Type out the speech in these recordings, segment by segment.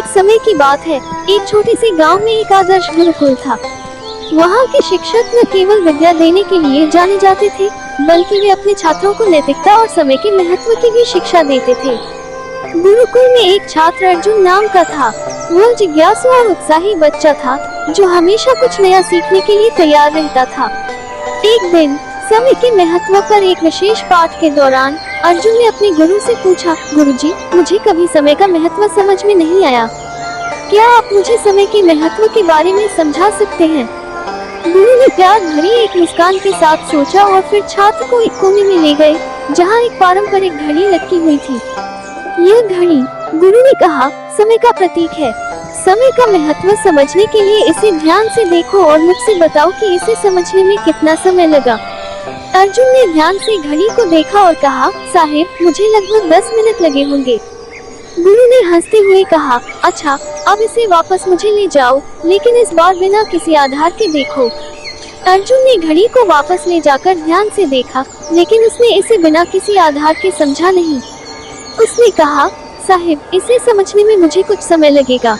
एक समय की बात है, एक छोटे से गांव में एक आदर्श गुरुकुल था। वहाँ के शिक्षक न केवल विद्या देने के लिए जाने जाते थे, बल्कि वे अपने छात्रों को नैतिकता और समय के महत्व की भी शिक्षा देते थे। गुरुकुल में एक छात्र अर्जुन नाम का था। वह जिज्ञासु और उत्साही बच्चा था, जो हमेशा कुछ नया सीखने के लिए तैयार रहता था। एक दिन समय के महत्व पर एक विशेष पाठ के दौरान अर्जुन ने अपने गुरु से पूछा, गुरुजी, मुझे कभी समय का महत्व समझ में नहीं आया। क्या आप मुझे समय के महत्व के बारे में समझा सकते हैं? गुरु ने प्यार भरी एक मुस्कान के साथ सोचा और फिर छात्र को एक कोने में ले गए, जहाँ एक पारंपरिक घड़ी लटकी हुई थी। यह घड़ी, गुरु ने कहा, समय का प्रतीक है। समय का महत्व समझने के लिए इसे ध्यान से देखो और मुझसे बताओ कि इसे समझने में कितना समय लगा। अर्जुन ने ध्यान से घड़ी को देखा और कहा, साहिब, मुझे लगभग 10 मिनट लगे होंगे। गुरु ने हंसते हुए कहा, अच्छा, अब इसे वापस मुझे ले जाओ, लेकिन इस बार बिना किसी आधार के देखो। अर्जुन ने घड़ी को वापस ले जाकर ध्यान से देखा, लेकिन उसने इसे बिना किसी आधार के समझा नहीं। उसने कहा, साहिब, इसे समझने में मुझे कुछ समय लगेगा।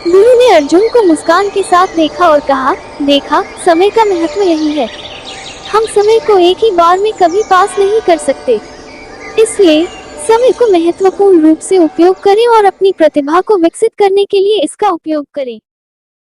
गुरु ने अर्जुन को मुस्कान के साथ देखा और कहा, देखा, समय का महत्व यही है। हम समय को एक ही बार में कभी पास नहीं कर सकते। इसलिए समय को महत्वपूर्ण रूप से उपयोग करें और अपनी प्रतिभा को विकसित करने के लिए इसका उपयोग करें।